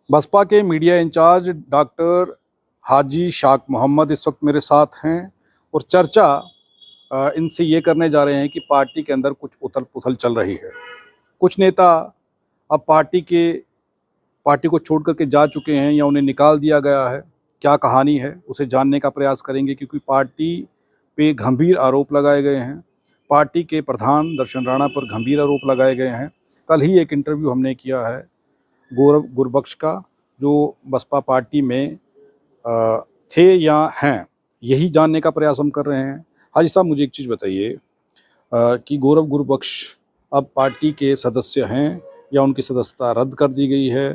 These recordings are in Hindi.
बसपा के मीडिया इंचार्ज डॉक्टर हाजी शाक मोहम्मद इस वक्त मेरे साथ हैं और चर्चा इनसे ये करने जा रहे हैं कि पार्टी के अंदर कुछ उथल पुथल चल रही है। कुछ नेता अब पार्टी को छोड़ करके जा चुके हैं या उन्हें निकाल दिया गया है। क्या कहानी है उसे जानने का प्रयास करेंगे, क्योंकि पार्टी पे गंभीर आरोप लगाए गए हैं। पार्टी के प्रधान दर्शन राणा पर गंभीर आरोप लगाए गए हैं। कल ही एक इंटरव्यू हमने किया है गौरव गुरबख्श का, जो बसपा पार्टी में थे या हैं, यही जानने का प्रयास हम कर रहे हैं। हाजी साहब, मुझे एक चीज़ बताइए कि गौरव गुरबख्श अब पार्टी के सदस्य हैं या उनकी सदस्यता रद्द कर दी गई है,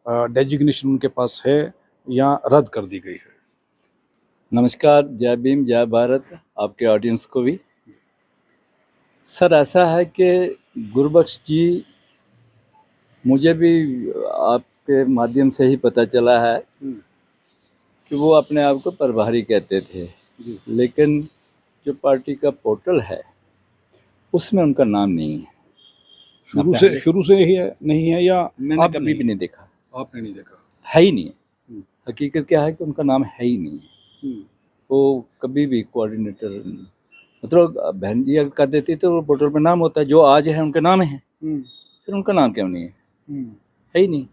डेजिग्नेशन उनके पास है या रद्द कर दी गई है? नमस्कार, जय भीम, जय भारत, आपके ऑडियंस को भी। सर, ऐसा है कि गुरबख्श जी, मुझे भी आपके माध्यम से ही पता चला है कि वो अपने आप को प्रभारी कहते थे, लेकिन जो पार्टी का पोर्टल है उसमें उनका नाम नहीं है। शुरू से नहीं है या मैंने कभी भी नहीं देखा। आपने नहीं देखा? है ही नहीं है। हकीकत क्या है कि उनका नाम है ही नहीं है। वो कभी भी कोऑर्डिनेटर, मतलब बहन जी अगर कर देती तो वो पोर्टल में नाम होता है, जो आज है उनके नाम है, फिर उनका नाम क्यों नहीं है? है ही नहीं।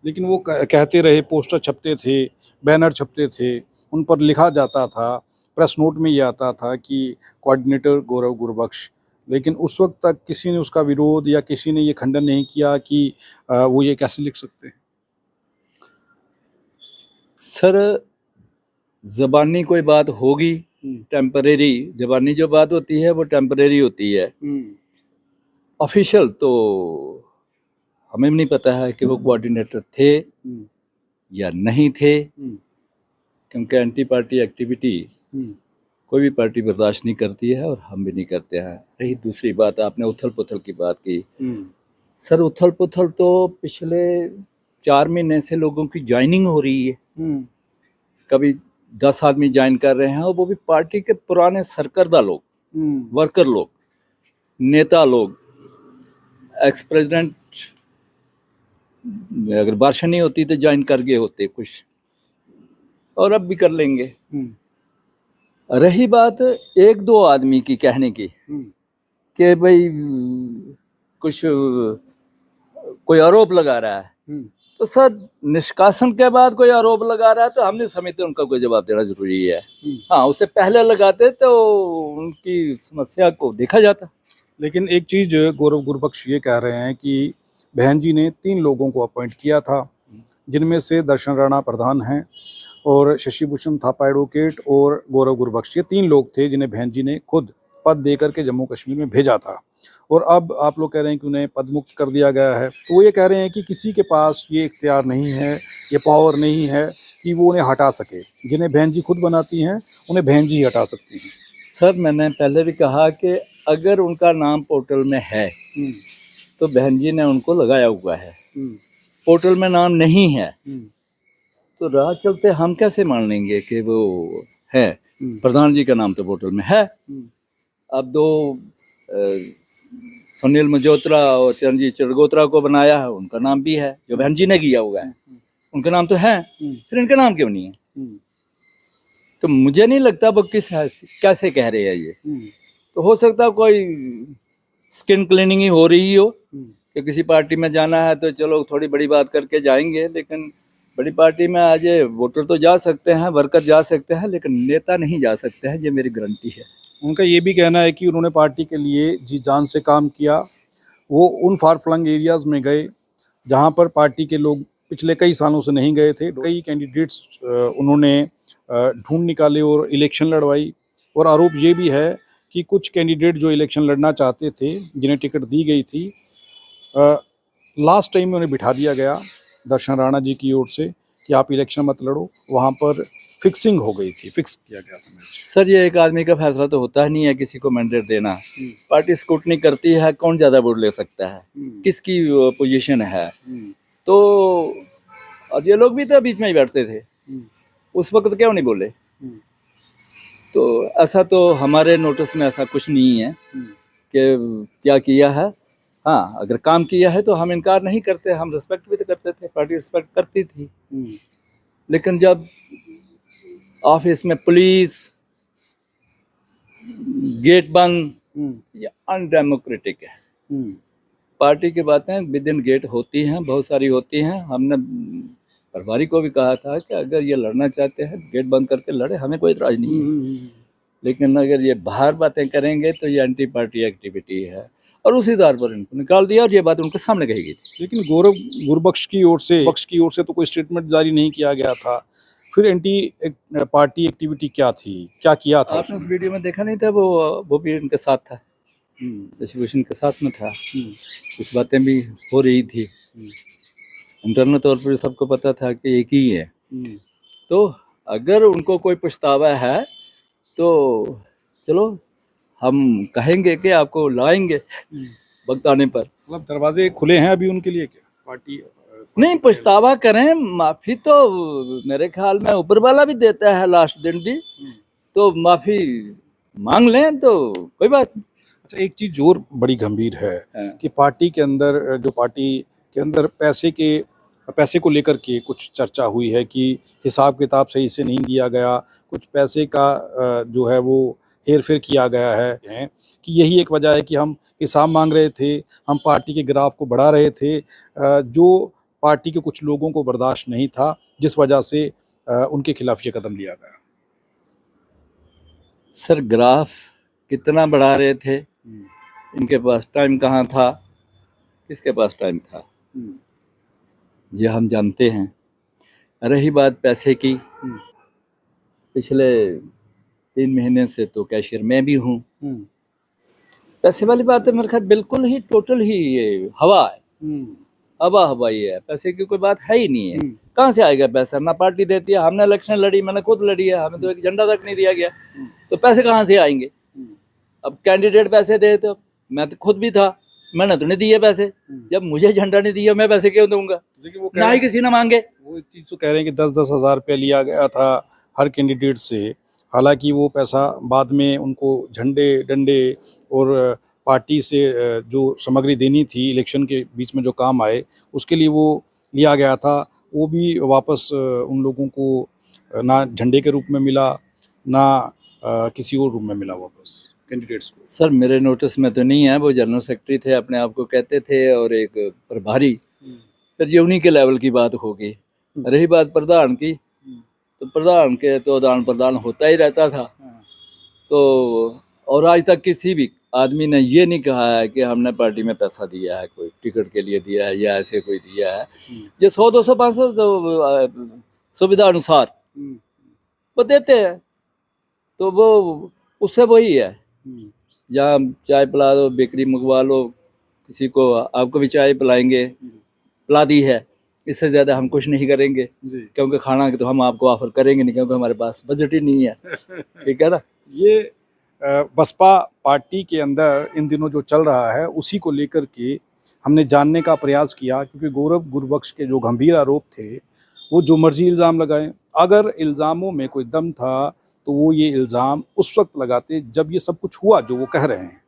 लेकिन वो कहते रहे, पोस्टर छपते थे, बैनर छपते थे, उन पर लिखा जाता था, प्रेस नोट में ये आता था कि कोऑर्डिनेटर गौरव गुरबख्श, लेकिन उस वक्त तक किसी ने उसका विरोध या किसी ने ये खंडन नहीं किया कि वो ये कैसे लिख सकते हैं। सर, ज़बानी कोई बात होगी, टेम्परेरी, ज़बानी जो बात होती है वो टेम्परेरी होती है। ऑफिशियल तो हमें भी नहीं पता है कि वो कोऑर्डिनेटर थे या नहीं थे, क्योंकि एंटी पार्टी एक्टिविटी कोई भी पार्टी बर्दाश्त नहीं करती है और हम भी नहीं करते हैं। रही दूसरी बात, आपने उथल पुथल की बात की। सर, उथल पुथल तो पिछले 4 महीने से लोगों की ज्वाइनिंग हो रही है। कभी 10 आदमी ज्वाइन कर रहे हैं, और वो भी पार्टी के पुराने सरकर्दा लोग, वर्कर लोग, नेता लोग। एक्स प्रेसिडेंट अगर बारिश नहीं होती तो ज्वाइन कर गए होते कुछ, और अब भी कर लेंगे। रही बात 1-2 आदमी की कहने की कि भाई कुछ कोई आरोप लगा रहा है, तो सर निष्कासन के बाद कोई आरोप लगा रहा है तो हम नहीं समझते उनका कोई जवाब देना जरूरी है। हाँ, उससे पहले लगाते तो उनकी समस्या को देखा जाता। लेकिन एक चीज़ गौरव गुरबख्श ये कह रहे हैं कि बहन जी ने 3 लोगों को अपॉइंट किया था, जिनमें से दर्शन राणा प्रधान हैं और शशि भूषण थापा एडवोकेट और गौरव गुरबख्श, ये 3 लोग थे जिन्हें बहन जी ने खुद पद देकर के जम्मू कश्मीर में भेजा था। और अब आप लोग कह रहे हैं कि उन्हें पद मुक्त कर दिया गया है, तो वो ये कह रहे हैं कि किसी के पास ये इख्तियार नहीं है, ये पावर नहीं है कि वो उन्हें हटा सके। जिन्हें बहन जी खुद बनाती हैं उन्हें बहन जी ही हटा सकती हैं। सर, मैंने पहले भी कहा कि अगर उनका नाम पोर्टल में है तो बहन जी ने उनको लगाया हुआ है। पोर्टल में नाम नहीं है तो राह चलते हम कैसे मान लेंगे कि वो है? प्रधान जी का नाम तो पोर्टल में है। अब 2 सुनील मजोत्रा और चरणजीत चरगोत्रा को बनाया है, उनका नाम भी है, जो बहन जी ने किया हुआ है, उनका नाम तो है, फिर इनका नाम क्यों नहीं है? तो मुझे नहीं लगता वो कैसे कह रहे हैं ये। तो हो सकता है कोई स्किन क्लीनिंग ही हो रही हो कि किसी पार्टी में जाना है तो चलो थोड़ी बड़ी बात करके जाएंगे, लेकिन बड़ी पार्टी में आज वोटर तो जा सकते हैं, वर्कर जा सकते हैं, लेकिन नेता नहीं जा सकते हैं, ये मेरी गारंटी है। उनका ये भी कहना है कि उन्होंने पार्टी के लिए जी जान से काम किया। वो उन फार फ्लंग एरियाज़ में गए जहाँ पर पार्टी के लोग पिछले कई सालों से नहीं गए थे। कई कैंडिडेट्स उन्होंने ढूंढ निकाले और इलेक्शन लड़वाई। और आरोप ये भी है कि कुछ कैंडिडेट जो इलेक्शन लड़ना चाहते थे, जिन्हें टिकट दी गई थी, लास्ट टाइम में उन्हें बिठा दिया गया दर्शन राणा जी की ओर से कि आप इलेक्शन मत लड़ो। वहाँ पर फिक्सिंग हो गई थी, फिक्स किया गया था। सर, ये एक आदमी का फैसला तो होता नहीं है किसी को मैंडेट देना। पार्टी स्क्रूटनी करती है, कौन ज़्यादा वोट ले सकता है, किसकी पोजीशन है। तो और ये लोग भी तो बीच में ही बैठते थे, उस वक्त क्यों नहीं बोले? तो ऐसा तो हमारे नोटिस में ऐसा कुछ नहीं है कि क्या किया है। हाँ, अगर काम किया है तो हम इनकार नहीं करते, हम रिस्पेक्ट भी तो करते थे, पार्टी रिस्पेक्ट करती थी। लेकिन जब ऑफिस में पुलिस, गेट बंद, ये अनडेमोक्रेटिक है। पार्टी की बातें विद इन गेट होती हैं, बहुत सारी होती हैं। हमने प्रभारी को भी कहा था कि अगर ये लड़ना चाहते हैं गेट बंद करके लड़े, हमें कोई इतराज नहीं है। लेकिन अगर ये बाहर बातें करेंगे तो ये एंटी पार्टी एक्टिविटी है, और उसी आधार पर इनको निकाल दिया, और ये बात उनके सामने कही गई थी। लेकिन गुरबख्श की ओर से तो कोई स्टेटमेंट जारी नहीं किया गया था। फिर एंटी पार्टी एक्टिविटी क्या थी, क्या किया था आपने उस वीडियो में देखा नहीं था? वो भी इनके साथ था, डिस्ट्रीब्यूशन के साथ में था। कुछ बातें भी हो रही थी, इंटरनल तौर पर सबको पता था कि एक ही है। तो अगर उनको कोई पछतावा है तो चलो हम कहेंगे कि आपको लाएंगे वक्त आने पर। मतलब दरवाजे खुले हैं अभी उनके लिए? क्या पार्टी नहीं, पछतावा करें, माफी तो मेरे ख्याल में ऊपर वाला भी देता है लास्ट दिन भी, तो माफी मांग लें तो कोई बात नहीं। अच्छा, एक चीज और बड़ी गंभीर है कि पार्टी के अंदर पैसे को लेकर के कुछ चर्चा हुई है कि हिसाब किताब सही से नहीं दिया गया, कुछ पैसे का जो है वो हेरफेर किया गया है कि यही एक वजह है कि हम हिसाब मांग रहे थे, हम पार्टी के ग्राफ को बढ़ा रहे थे, जो पार्टी के कुछ लोगों को बर्दाश्त नहीं था, जिस वजह से उनके खिलाफ ये कदम लिया गया। सर, ग्राफ कितना बढ़ा रहे थे, इनके पास टाइम कहाँ था, किसके पास टाइम था, ये हम जानते हैं। रही बात पैसे की, पिछले 3 महीने से तो कैशियर मैं भी हूँ। पैसे वाली बात है मेरे ख्याल बिल्कुल ही टोटल ही ये हवा है, हवाई है, पैसे की कोई बात है ही नहीं है। कहाँ से आएगा पैसा? ना पार्टी देती है, हमने इलेक्शन लड़ी, मैंने खुद लड़ी है, हमें तो एक झंडा तक नहीं दिया गया, तो पैसे कहाँ से आएंगे? अब कैंडिडेट पैसे दे, तो मैं तो खुद भी था, मैंने तो नहीं दिए पैसे। जब मुझे झंडा नहीं दिया, मैं पैसे क्यों दूंगा? ना ही किसी ने मांगे। वो एक चीज तो कह रहे हैं कि 10-10 हज़ार रुपया लिया गया था हर कैंडिडेट से, हालांकि वो पैसा बाद में उनको झंडे डंडे और पार्टी से जो सामग्री देनी थी इलेक्शन के बीच में जो काम आए उसके लिए वो लिया गया था, वो भी वापस उन लोगों को ना झंडे के रूप में मिला, ना किसी और रूप में मिला वापस कैंडिडेट्स को। सर, मेरे नोटिस में तो नहीं है, वो जनरल सेक्रेटरी थे, अपने आप को कहते थे, और एक प्रभारी, फिर ये उन्हीं के लेवल की बात होगी। रही बात प्रधान की, तो प्रधान के तो आदान प्रदान होता ही रहता था। तो और आज तक किसी भी आदमी ने ये नहीं कहा है कि हमने पार्टी में पैसा दिया है, कोई टिकट के लिए दिया है या ऐसे कोई दिया है। ये 100, 200, 500 सुविधा अनुसार वो देते हैं, तो वो उससे वही है, जहाँ चाय पिला दो, बेकरी मंगवा लो, किसी को आपको भी चाय पिलाएंगे, पिला दी है, इससे ज़्यादा हम कुछ नहीं करेंगे, क्योंकि खाना तो हम आपको ऑफर करेंगे नहीं, क्योंकि हमारे पास बजट ही नहीं है। ठीक है ना? ये बसपा पार्टी के अंदर इन दिनों जो चल रहा है उसी को लेकर के हमने जानने का प्रयास किया, क्योंकि गौरव गुरबख्श के जो गंभीर आरोप थे, वो जो मर्जी इल्ज़ाम लगाएं, अगर इल्ज़ामों में कोई दम था तो वो ये इल्ज़ाम उस वक्त लगाते जब ये सब कुछ हुआ जो वो कह रहे हैं।